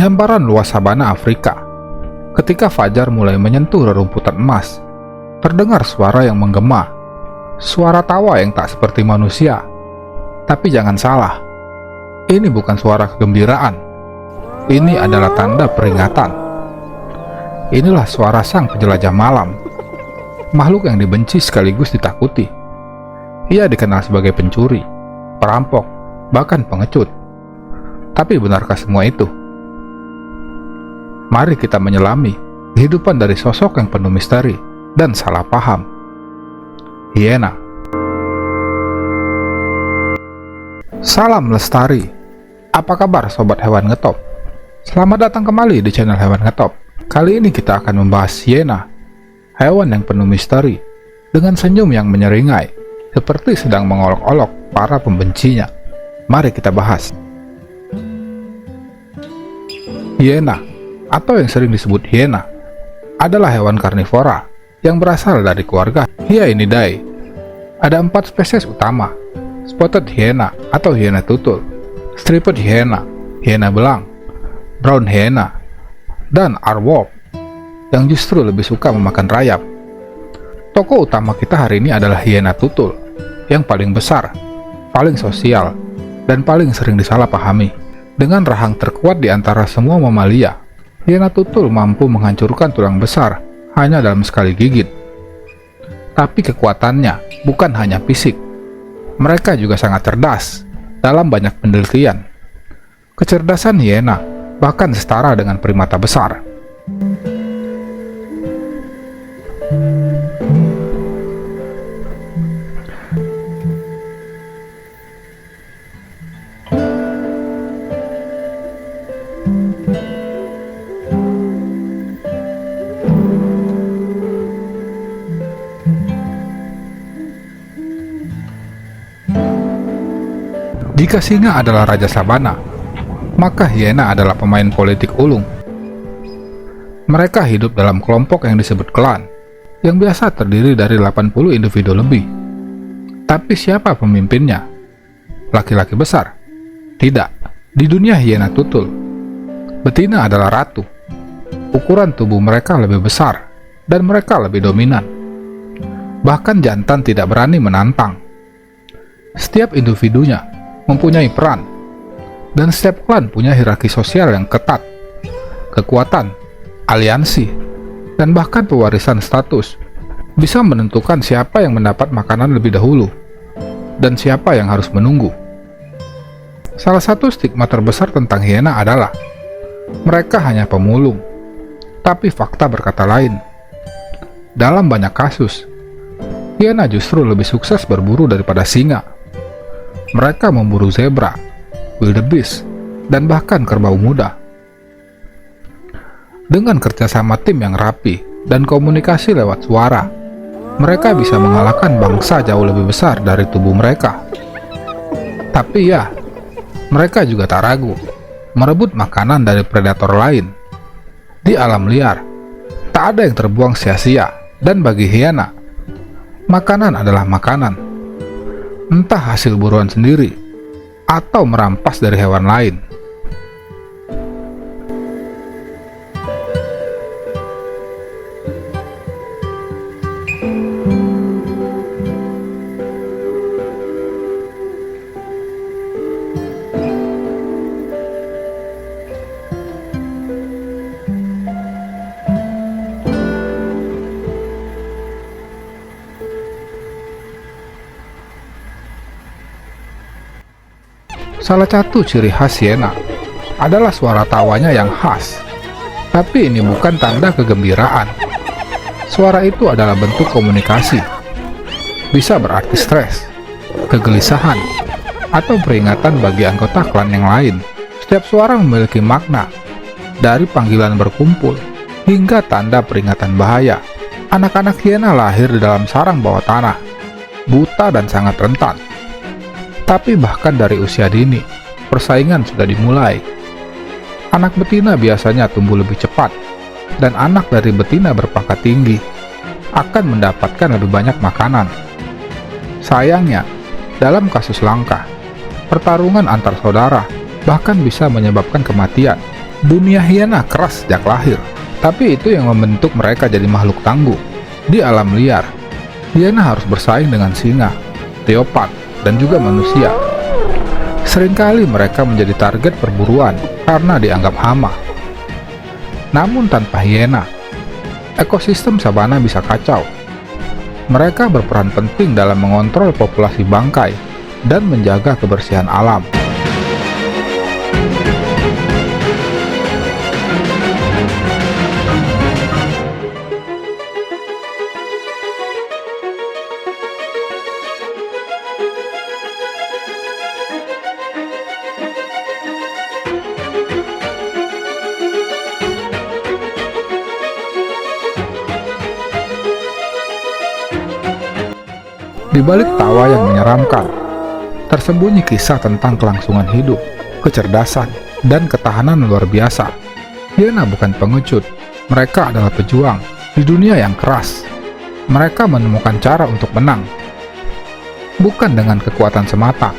hamparan luas sabana Afrika, ketika fajar mulai menyentuh rerumputan emas, terdengar suara yang menggema, suara tawa yang tak seperti manusia. Tapi jangan salah, ini bukan suara kegembiraan. Ini adalah tanda peringatan. Inilah suara sang penjelajah malam, makhluk yang dibenci sekaligus ditakuti. Ia dikenal sebagai pencuri, perampok, bahkan pengecut. Tapi benarkah semua itu? Mari kita menyelami kehidupan dari sosok yang penuh misteri dan salah paham. Hiena. Salam lestari. Apa kabar sobat hewan ngetop? Selamat datang kembali di channel Hewan Ngetop. Kali ini kita akan membahas hiena, hewan yang penuh misteri dengan senyum yang menyeringai, seperti sedang mengolok-olok para pembencinya. Mari kita bahas. Hiena, atau yang sering disebut hiena, adalah hewan karnivora yang berasal dari keluarga Hyaenidae. Ada 4 spesies utama: spotted hyena atau hiena tutul, striped hyena, hiena belang, brown hyena, dan aardwolf yang justru lebih suka memakan rayap. Tokoh utama kita hari ini adalah hiena tutul, yang paling besar, paling sosial, dan paling sering disalahpahami. Dengan rahang terkuat di antara semua mamalia, hiena tutul mampu menghancurkan tulang besar hanya dalam sekali gigit. Tapi kekuatannya bukan hanya fisik. Mereka juga sangat cerdas dalam banyak penelitian. Kecerdasan hiena bahkan setara dengan primata besar. Jika singa adalah raja sabana, maka hiena adalah pemain politik ulung. Mereka hidup dalam kelompok yang disebut klan, yang biasa terdiri dari 80 individu lebih. Tapi siapa pemimpinnya? Laki-laki besar? Tidak. Di dunia hiena tutul, betina adalah ratu. Ukuran tubuh mereka lebih besar, dan mereka lebih dominan. Bahkan jantan tidak berani menantang. Setiap individunya mempunyai peran, dan setiap klan punya hierarki sosial yang ketat. Kekuatan, aliansi, dan bahkan pewarisan status bisa menentukan siapa yang mendapat makanan lebih dahulu, dan siapa yang harus menunggu. Salah satu stigma terbesar tentang hiena adalah mereka hanya pemulung, tapi fakta berkata lain. Dalam banyak kasus, hiena justru lebih sukses berburu daripada singa. Mereka memburu zebra, wildebeest, dan bahkan kerbau muda. Dengan kerjasama tim yang rapi dan komunikasi lewat suara, mereka bisa mengalahkan bangsa jauh lebih besar dari tubuh mereka. Tapi ya, mereka juga tak ragu merebut makanan dari predator lain. Di alam liar, tak ada yang terbuang sia-sia, dan bagi hiena, makanan adalah makanan. Entah hasil buruan sendiri atau merampas dari hewan lain. Salah satu ciri khas hiena adalah suara tawanya yang khas. Tapi ini bukan tanda kegembiraan. Suara itu adalah bentuk komunikasi. Bisa berarti stres, kegelisahan, atau peringatan bagi anggota klan yang lain. Setiap suara memiliki makna, dari panggilan berkumpul hingga tanda peringatan bahaya. Anak-anak hiena lahir di dalam sarang bawah tanah, buta dan sangat rentan. Tapi bahkan dari usia dini, persaingan sudah dimulai. Anak betina biasanya tumbuh lebih cepat, dan anak dari betina berpangkat tinggi akan mendapatkan lebih banyak makanan. Sayangnya, dalam kasus langka, pertarungan antar saudara bahkan bisa menyebabkan kematian Dunia hiena keras sejak lahir, tapi itu yang membentuk mereka jadi makhluk tangguh. Di alam liar, hiena harus bersaing dengan singa, leopard, dan juga manusia. Seringkali mereka menjadi target perburuan karena dianggap hama. Namun tanpa hiena, ekosistem sabana bisa kacau. Mereka berperan penting dalam mengontrol populasi bangkai dan menjaga kebersihan alam. Di balik tawa yang menyeramkan, tersembunyi kisah tentang kelangsungan hidup, kecerdasan, dan ketahanan luar biasa. Hiena bukan pengecut, mereka adalah pejuang di dunia yang keras. Mereka menemukan cara untuk menang, bukan dengan kekuatan semata,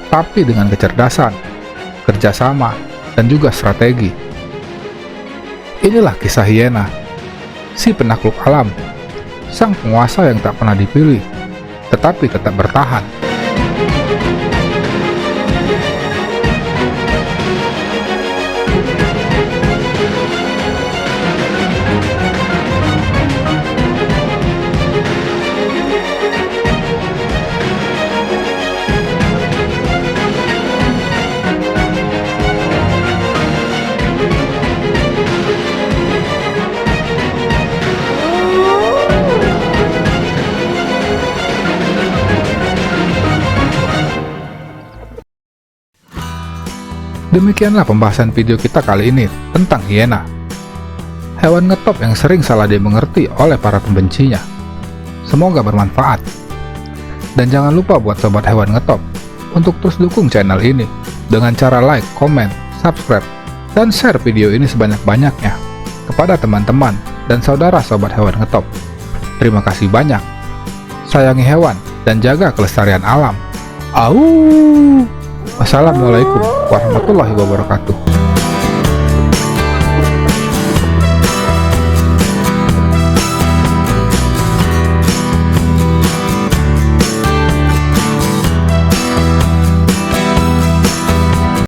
tapi dengan kecerdasan, kerjasama, dan juga strategi. Inilah kisah hiena, si penakluk alam, sang penguasa yang tak pernah dipilih, tetapi tetap bertahan. Demikianlah pembahasan video kita kali ini tentang hiena, hewan ngetop yang sering salah dimengerti oleh para pembencinya. Semoga bermanfaat. Dan jangan lupa buat sobat hewan ngetop untuk terus dukung channel ini dengan cara like, komen, subscribe, dan share video ini sebanyak-banyaknya kepada teman-teman dan saudara sobat hewan ngetop. Terima kasih banyak. Sayangi hewan dan jaga kelestarian alam. Au! Wassalamualaikum warahmatullahi wabarakatuh.